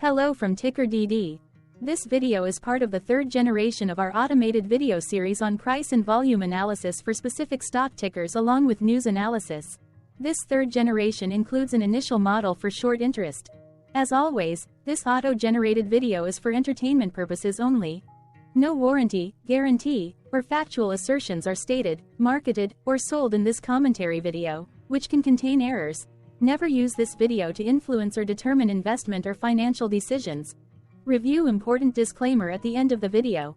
Hello from TickerDD. This video is part of the third generation of our automated video series on price and volume analysis for specific stock tickers along with news analysis. This third generation includes an initial model for short interest. As always, this auto-generated video is for entertainment purposes only. No warranty, guarantee, or factual assertions are stated, marketed, or sold in this commentary video, which can contain errors. Never use this video to influence or determine investment or financial decisions. Review important disclaimer at the end of the video.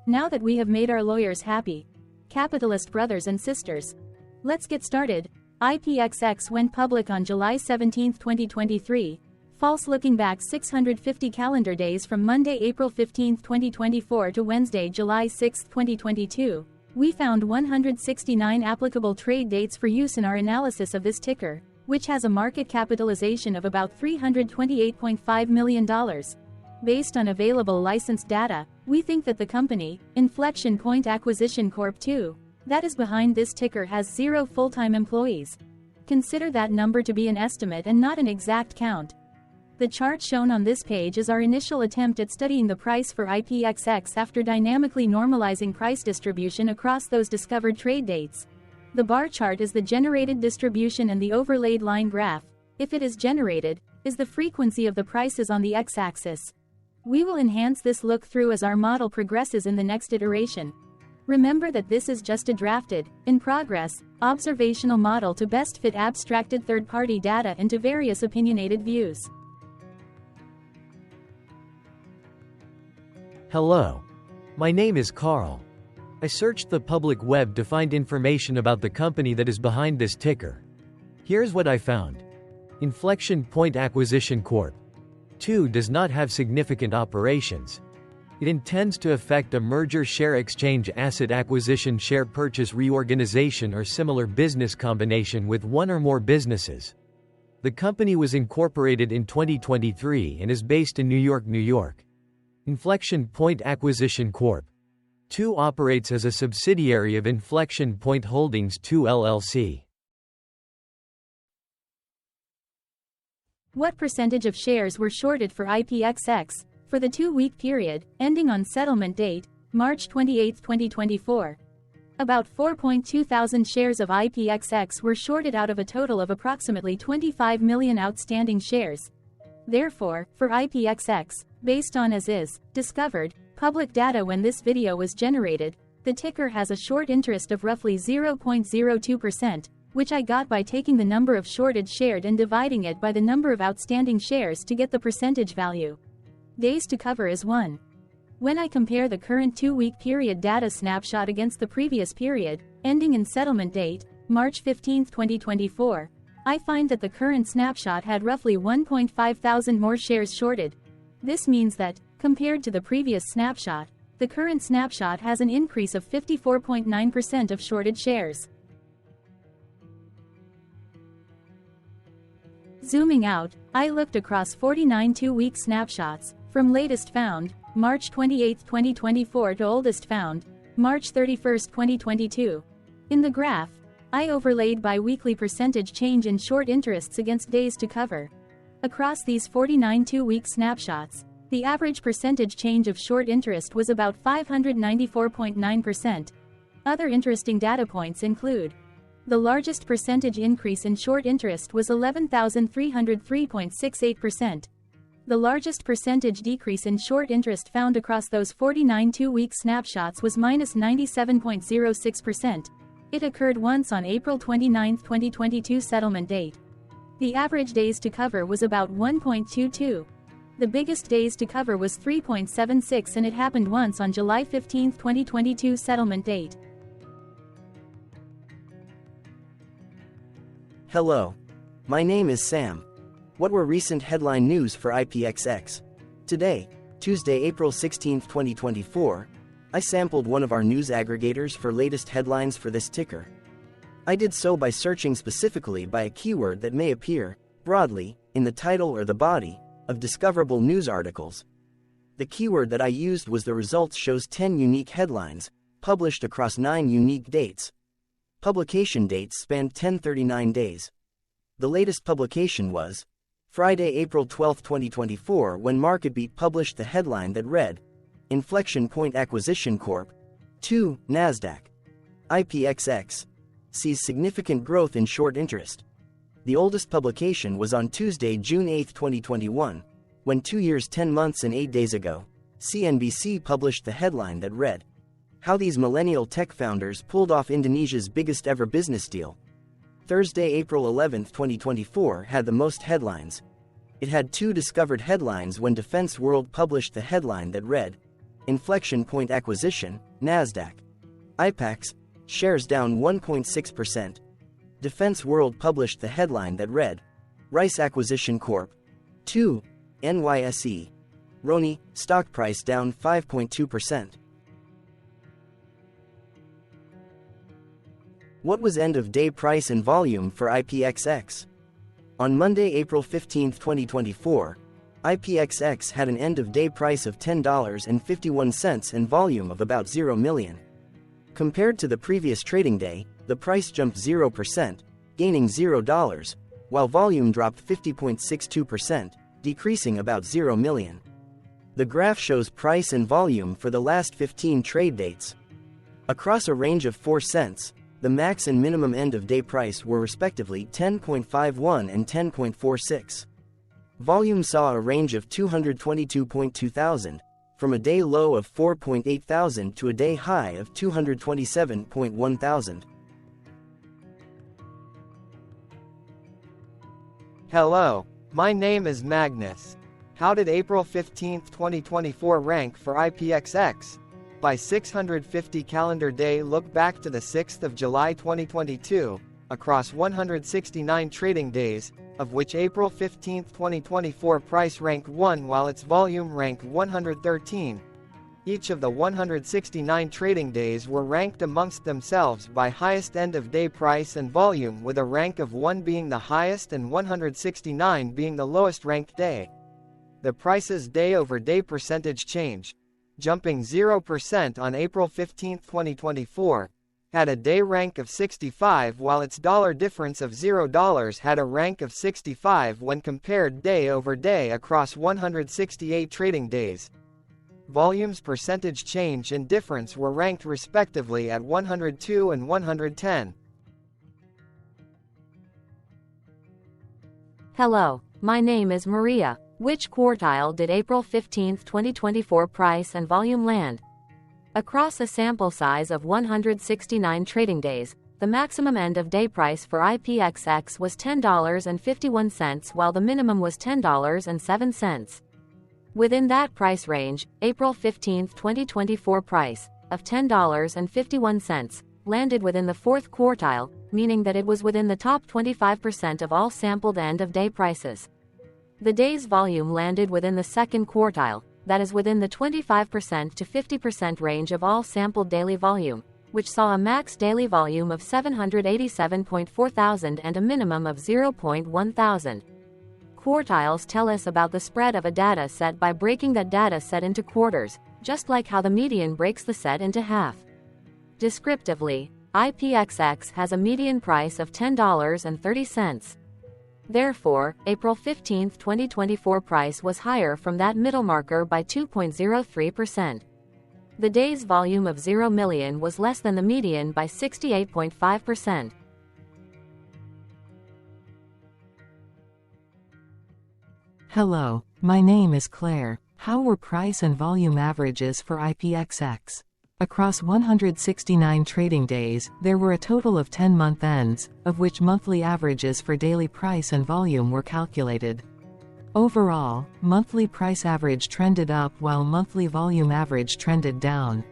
Now that we have made our lawyers happy, capitalist brothers and sisters, let's get started. IPXX went public on July 17, 2023. False looking back 650 calendar days from Monday, April 15, 2024 to Wednesday, July 6, 2022. We found 169 applicable trade dates for use in our analysis of this ticker, which has a market capitalization of about $328.5 million. Based on available licensed data, we think that the company, Inflection Point Acquisition Corp. II, that is behind this ticker has 0 full-time employees. Consider that number to be an estimate and not an exact count. The chart shown on this page is our initial attempt at studying the price for IPXX after dynamically normalizing price distribution across those discovered trade dates. The bar chart is the generated distribution and the overlaid line graph, if it is generated, is the frequency of the prices on the x-axis. We will enhance this look-through as our model progresses in the next iteration. Remember that this is just a drafted, in progress, observational model to best fit abstracted third-party data into various opinionated views. Hello. My name is Carl. I searched the public web to find information about the company that is behind this ticker. Here's what I found. Inflection Point Acquisition Corp. II does not have significant operations. It intends to effect a merger share exchange asset acquisition share purchase reorganization or similar business combination with one or more businesses. The company was incorporated in 2023 and is based in New York, New York. Inflection Point Acquisition Corp. II operates as a subsidiary of Inflection Point Holdings II LLC. What percentage of shares were shorted for IPXX for the 2-week period, ending on settlement date, March 28, 2024? About 4.2 thousand shares of IPXX were shorted out of a total of approximately 25 million outstanding shares. Therefore, for IPXX, based on as is, discovered, public data when this video was generated, the ticker has a short interest of roughly 0.02%, which I got by taking the number of shorted shared and dividing it by the number of outstanding shares to get the percentage value. Days to cover is 1. When I compare the current 2-week period data snapshot against the previous period, ending in settlement date, March 15, 2024, I find that the current snapshot had roughly 1.5 thousand more shares shorted. This means that, compared to the previous snapshot, the current snapshot has an increase of 54.9% of shorted shares. Zooming out, I looked across 49 2-week snapshots, from latest found, March 28, 2024 to oldest found, March 31, 2022. In the graph, I overlaid bi-weekly percentage change in short interests against days to cover. Across these 49 2-week snapshots, the average percentage change of short interest was about 594.9%. Other interesting data points include: the largest percentage increase in short interest was 11,303.68%. The largest percentage decrease in short interest found across those 49 2-week snapshots was -97.06%. It occurred once on April 29, 2022 settlement date. The average days to cover was about 1.22. The biggest days to cover was 3.76 and it happened once on July 15, 2022 settlement date. Hello. My name is Sam. What were recent headline news for IPXX? Today, Tuesday, April 16, 2024, I sampled one of our news aggregators for latest headlines for this ticker. I did so by searching specifically by a keyword that may appear, broadly, in the title or the body of discoverable news articles. The keyword that I used was the results shows 10 unique headlines, published across 9 unique dates. Publication dates spanned 1039 days. The latest publication was Friday, April 12, 2024, when MarketBeat published the headline that read, Inflection Point Acquisition Corp. 2, NASDAQ. IPXX. Sees significant growth in short interest. The oldest publication was on Tuesday, June 8, 2021, when 2 years, 10 months and 8 days ago, CNBC published the headline that read, How these millennial tech founders pulled off Indonesia's biggest ever business deal. Thursday, April 11, 2024 had the most headlines. It had 2 discovered headlines when Defense World published the headline that read, Inflection Point Acquisition, NASDAQ. IPXX, shares down 1.6%. Defense World published the headline that read, Rice Acquisition Corp. 2, NYSE. RONI, stock price down 5.2%. What was end-of-day price and volume for IPXX? On Monday, April 15, 2024, IPXX had an end-of-day price of $10.51 and volume of about 0 million. Compared to the previous trading day, the price jumped 0%, gaining $0, while volume dropped 50.62%, decreasing about 0 million. The graph shows price and volume for the last 15 trade dates. Across a range of 4 cents, the max and minimum end-of-day price were respectively 10.51 and 10.46. Volume saw a range of 222.2 thousand, from a day low of 4.8 thousand to a day high of 227.1 thousand. Hello, my name is Magnus. How did April 15, 2024 rank for IPXX? By 650 calendar day, look back to the 6th of July 2022, across 169 trading days, of which April 15, 2024 price ranked 1 while its volume ranked 113. Each of the 169 trading days were ranked amongst themselves by highest end-of-day price and volume, with a rank of 1 being the highest and 169 being the lowest ranked day. The price's day-over-day percentage change, jumping 0% on April 15, 2024, had a day rank of 65, while its dollar difference of $0 had a rank of 65 when compared day over day across 168 trading days. Volume's percentage change and difference were ranked respectively at 102 and 110. Hello, my name is Maria. Which quartile did April 15, 2024 price and volume land? Across a sample size of 169 trading days, the maximum end-of-day price for IPXX was $10.51 while the minimum was $10.07. Within that price range, April 15, 2024 price, of $10.51, landed within the 4th quartile, meaning that it was within the top 25% of all sampled end-of-day prices. The day's volume landed within the 2nd quartile, that is within the 25% to 50% range of all sampled daily volume, which saw a max daily volume of 787.4 thousand and a minimum of 0.1 thousand. Quartiles tell us about the spread of a data set by breaking that data set into quarters, just like how the median breaks the set into half. Descriptively, IPXX has a median price of $10.30. Therefore, April 15, 2024 price was higher from that middle marker by 2.03%. The day's volume of 0 million was less than the median by 68.5%. Hello, my name is Claire. How were price and volume averages for IPXX? Across 169 trading days, there were a total of 10 month ends, of which monthly averages for daily price and volume were calculated. Overall, monthly price average trended up while monthly volume average trended down.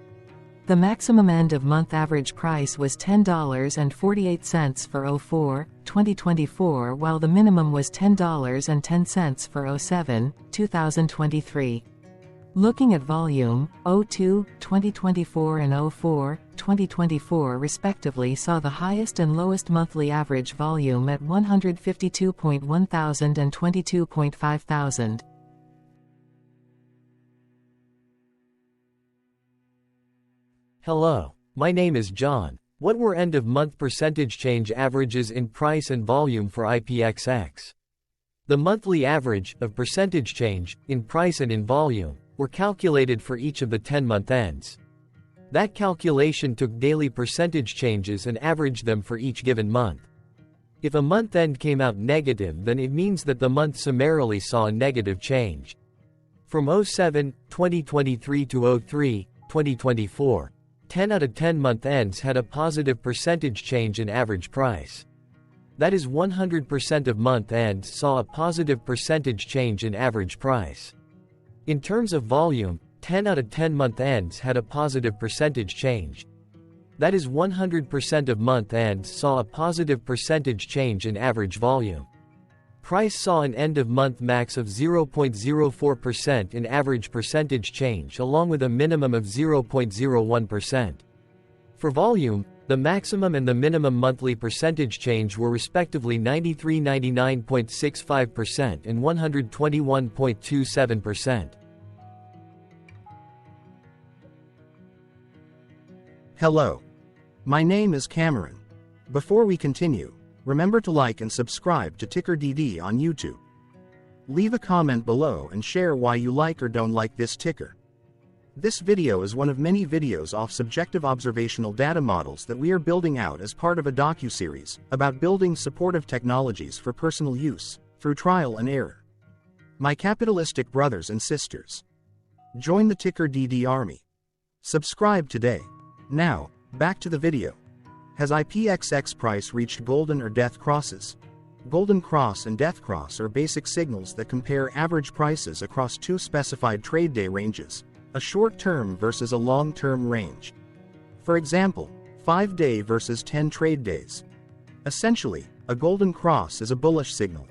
The maximum end-of-month average price was $10.48 for 04/2024, while the minimum was $10.10 for 07/2023. Looking at volume, 02/2024 and 04/2024 respectively saw the highest and lowest monthly average volume at 152.1 thousand and 22.5 thousand. Hello, my name is John. What were end-of-month percentage change averages in price and volume for IPXX? The monthly average of percentage change, in price and in volume, were calculated for each of the 10-month ends. That calculation took daily percentage changes and averaged them for each given month. If a month end came out negative, then it means that the month summarily saw a negative change. From 07/2023 to 03/2024, 10 out of 10 month ends had a positive percentage change in average price. That is 100% of month ends saw a positive percentage change in average price. In terms of volume, 10 out of 10 month ends had a positive percentage change. That is 100% of month ends saw a positive percentage change in average volume. Price saw an end-of-month max of 0.04% in average percentage change along with a minimum of 0.01%. For volume, the maximum and the minimum monthly percentage change were respectively 99.65% and 121.27%. Hello. My name is Cameron. Before we continue, remember to like and subscribe to TickerDD on YouTube. Leave a comment below and share why you like or don't like this ticker. This video is one of many videos off subjective observational data models that we are building out as part of a docu-series about building supportive technologies for personal use, through trial and error. My capitalistic brothers and sisters, join the TickerDD army. Subscribe today. Now, back to the video. Has IPXX price reached golden or death crosses? Golden cross and death cross are basic signals that compare average prices across two specified trade day ranges, a short-term versus a long-term range. For example, 5-day versus 10 trade days. Essentially, a golden cross is a bullish signal.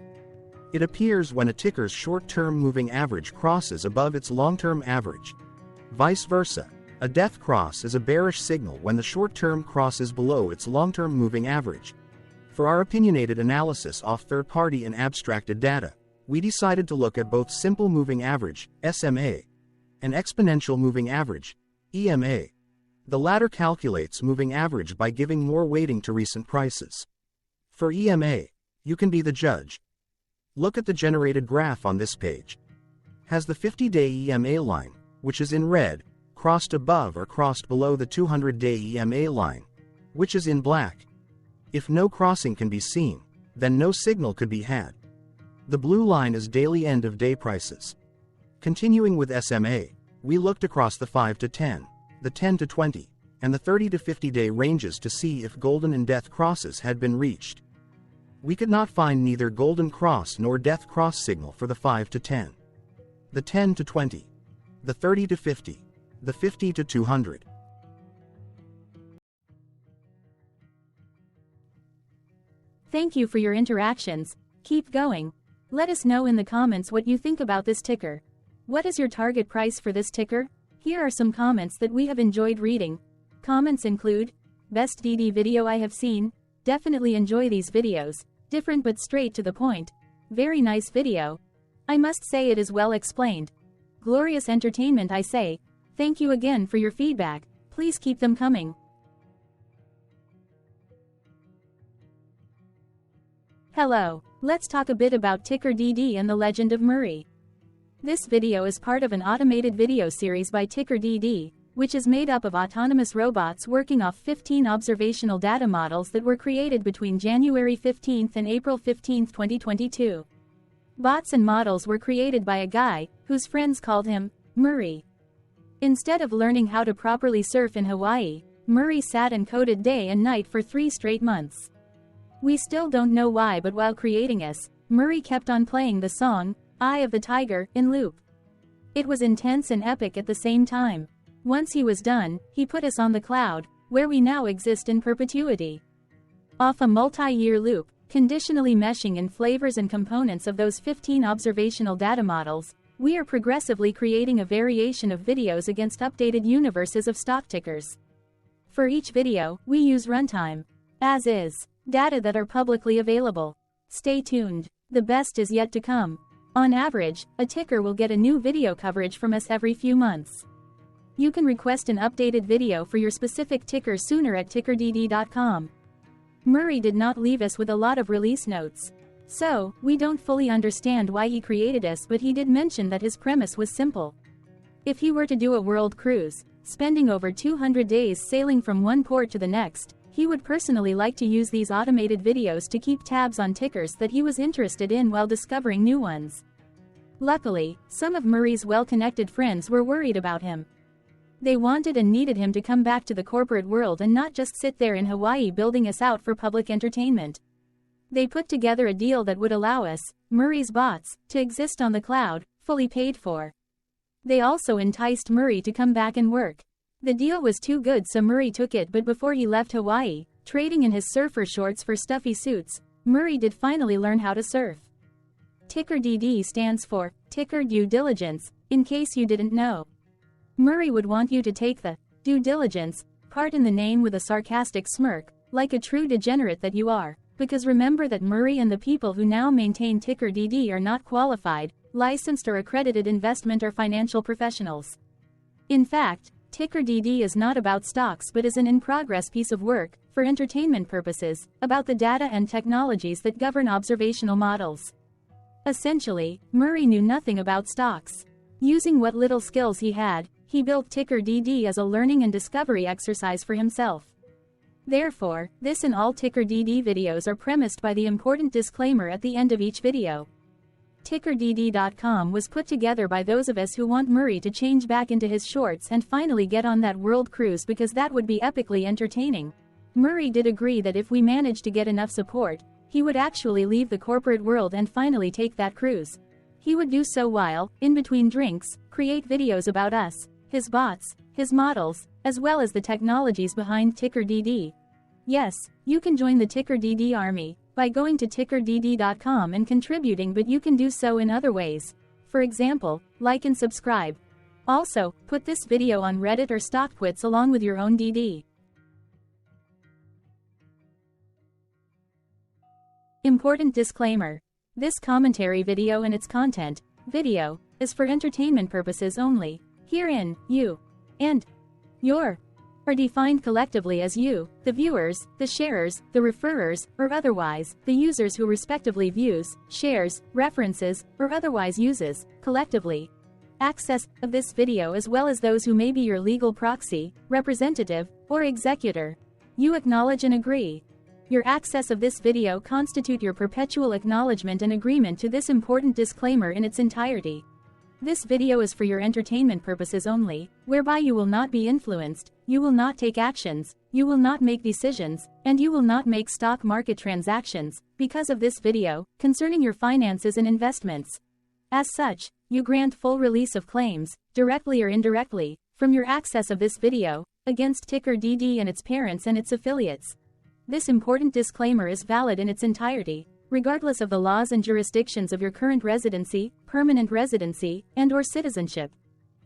It appears when a ticker's short-term moving average crosses above its long-term average. Vice versa, a death cross is a bearish signal when the short-term crosses below its long-term moving average. For our opinionated analysis off third-party and abstracted data, we decided to look at both simple moving average, SMA, and exponential moving average, EMA. The latter calculates moving average by giving more weighting to recent prices. For EMA, you can be the judge. Look at the generated graph on this page. Has the 50-day EMA line, which is in red, crossed above or crossed below the 200-day EMA line, which is in black? If no crossing can be seen, then no signal could be had. The blue line is daily end-of-day prices. Continuing with SMA, we looked across the 5 to 10, the 10 to 20, and the 30 to 50-day ranges to see if golden and death crosses had been reached. We could not find neither golden cross nor death cross signal for the 5 to 10, the 10 to 20, the 30 to 50, the 50 to 200. Thank you for your interactions. Keep going. Let us know in the comments what you think about this ticker. What is your target price for this ticker? Here are some comments that we have enjoyed reading. Comments include, best DD video I have seen, definitely enjoy these videos, different but straight to the point, very nice video. I must say it is well explained. Glorious entertainment I say. Thank you again for your feedback, please keep them coming. Hello, let's talk a bit about TickerDD and the Legend of Murray. This video is part of an automated video series by TickerDD, which is made up of autonomous robots working off 15 observational data models that were created between January 15 and April 15, 2022. Bots and models were created by a guy, whose friends called him Murray. Instead of learning how to properly surf in Hawaii, Murray sat and coded day and night for 3 straight months. We still don't know why, but while creating us, Murray kept on playing the song, Eye of the Tiger, in loop. It was intense and epic at the same time. Once he was done, he put us on the cloud, where we now exist in perpetuity. Off a multi-year loop, conditionally meshing in flavors and components of those 15 observational data models, we are progressively creating a variation of videos against updated universes of stock tickers. For each video, we use runtime, as is, data that are publicly available. Stay tuned, the best is yet to come. On average, a ticker will get a new video coverage from us every few months. You can request an updated video for your specific ticker sooner at TickerDD.com. Murray did not leave us with a lot of release notes. So, we don't fully understand why he created us, but he did mention that his premise was simple. If he were to do a world cruise, spending over 200 days sailing from one port to the next, he would personally like to use these automated videos to keep tabs on tickers that he was interested in while discovering new ones. Luckily, some of Murray's well-connected friends were worried about him. They wanted and needed him to come back to the corporate world and not just sit there in Hawaii building us out for public entertainment. They put together a deal that would allow us, Murray's bots, to exist on the cloud, fully paid for. They also enticed Murray to come back and work. The deal was too good, so Murray took it, but before he left Hawaii, trading in his surfer shorts for stuffy suits, Murray did finally learn how to surf. TickerDD stands for Ticker Due Diligence, in case you didn't know. Murray would want you to take the due diligence part in the name with a sarcastic smirk, like a true degenerate that you are, because remember that Murray and the people who now maintain TickerDD are not qualified, licensed or accredited investment or financial professionals. In fact, TickerDD is not about stocks but is an in-progress piece of work, for entertainment purposes, about the data and technologies that govern observational models. Essentially, Murray knew nothing about stocks. Using what little skills he had, he built TickerDD as a learning and discovery exercise for himself. Therefore, this and all TickerDD videos are premised by the important disclaimer at the end of each video. TickerDD.com was put together by those of us who want Murray to change back into his shorts and finally get on that world cruise, because that would be epically entertaining. Murray did agree that if we managed to get enough support, he would actually leave the corporate world and finally take that cruise. He would do so while, in between drinks, create videos about us, his bots, his models, as well as the technologies behind TickerDD. Yes, you can join the TickerDD army by going to TickerDD.com and contributing, but you can do so in other ways. For example, like and subscribe. Also, put this video on Reddit or StockTwits along with your own DD. Important disclaimer. This commentary video and its content, video, is for entertainment purposes only. Herein, you and your are defined collectively as you, the viewers, the sharers, the referrers, or otherwise, the users who respectively views, shares, references, or otherwise uses, collectively, access of this video, as well as those who may be your legal proxy, representative, or executor. You acknowledge and agree. Your access of this video constitute your perpetual acknowledgement and agreement to this important disclaimer in its entirety. This video is for your entertainment purposes only, whereby you will not be influenced, you will not take actions, you will not make decisions, and you will not make stock market transactions, because of this video, concerning your finances and investments. As such, you grant full release of claims, directly or indirectly, from your access of this video, against TickerDD and its parents and its affiliates. This important disclaimer is valid in its entirety, regardless of the laws and jurisdictions of your current residency, permanent residency, and/or citizenship.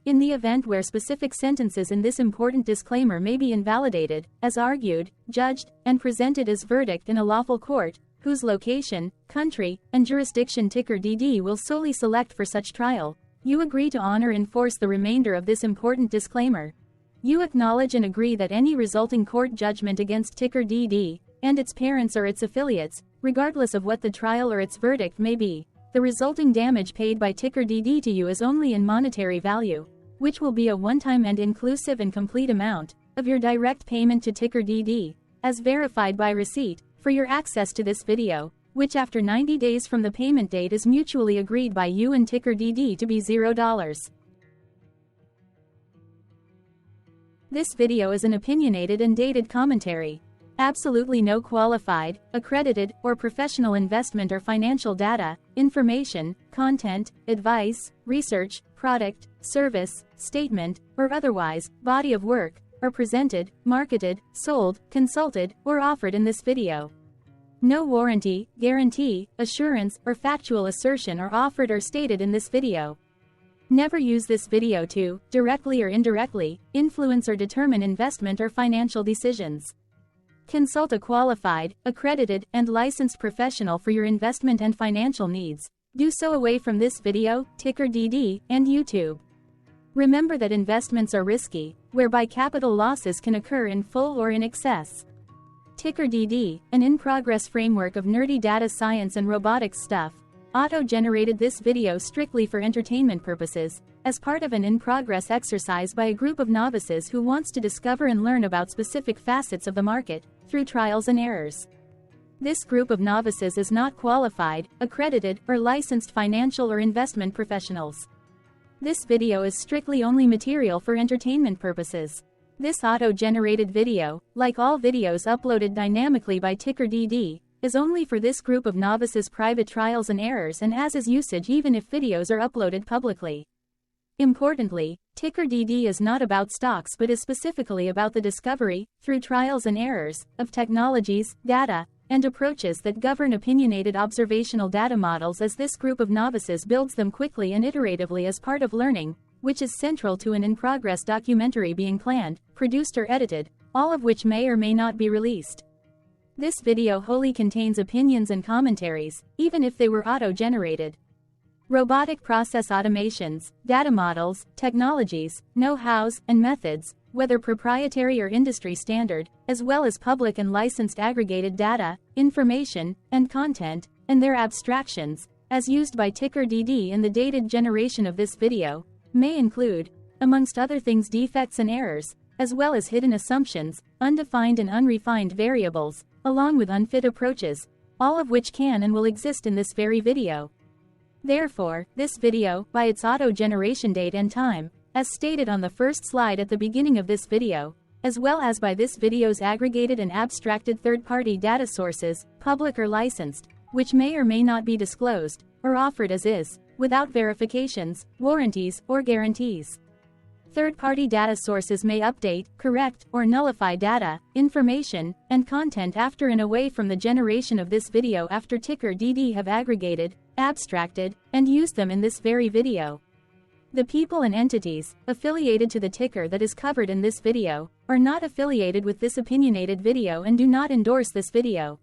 In the event where specific sentences in this important disclaimer may be invalidated, as argued, judged, and presented as verdict in a lawful court, whose location, country, and jurisdiction TickerDD will solely select for such trial, you agree to honor and enforce the remainder of this important disclaimer. You acknowledge and agree that any resulting court judgment against TickerDD and its parents or its affiliates, regardless of what the trial or its verdict may be, the resulting damage paid by TickerDD to you is only in monetary value, which will be a one-time and inclusive and complete amount of your direct payment to TickerDD, as verified by receipt, for your access to this video, which after 90 days from the payment date is mutually agreed by you and TickerDD to be $0. This video is an opinionated and dated commentary. Absolutely no qualified, accredited, or professional investment or financial data, information, content, advice, research, product, service, statement, or otherwise, body of work, are presented, marketed, sold, consulted, or offered in this video. No warranty, guarantee, assurance, or factual assertion are offered or stated in this video. Never use this video to, directly or indirectly, influence or determine investment or financial decisions. Consult a qualified, accredited, and licensed professional for your investment and financial needs. Do so away from this video, TickerDD, and YouTube. Remember that investments are risky, whereby capital losses can occur in full or in excess. TickerDD, an in-progress framework of nerdy data science and robotics stuff, auto-generated this video strictly for entertainment purposes, as part of an in-progress exercise by a group of novices who wants to discover and learn about specific facets of the market, through trials and errors. This group of novices is not qualified, accredited, or licensed financial or investment professionals. This video is strictly only material for entertainment purposes. This auto-generated video, like all videos uploaded dynamically by TickerDD, is only for this group of novices' private trials and errors and as is usage even if videos are uploaded publicly. Importantly, TickerDD is not about stocks but is specifically about the discovery, through trials and errors, of technologies, data, and approaches that govern opinionated observational data models as this group of novices builds them quickly and iteratively as part of learning, which is central to an in-progress documentary being planned, produced or edited, all of which may or may not be released. This video wholly contains opinions and commentaries, even if they were auto-generated. Robotic process automations, data models, technologies, know-hows, and methods, whether proprietary or industry standard, as well as public and licensed aggregated data, information, and content, and their abstractions, as used by TickerDD in the dated generation of this video, may include, amongst other things, defects and errors, as well as hidden assumptions, undefined and unrefined variables, along with unfit approaches, all of which can and will exist in this very video. Therefore, this video, by its auto-generation date and time, as stated on the first slide at the beginning of this video, as well as by this video's aggregated and abstracted third-party data sources, public or licensed, which may or may not be disclosed, or offered as is, without verifications, warranties, or guarantees. Third-party data sources may update, correct, or nullify data, information, and content after and away from the generation of this video after TickerDD have aggregated, abstracted, and used them in this very video. The people and entities, affiliated to the ticker that is covered in this video, are not affiliated with this opinionated video and do not endorse this video.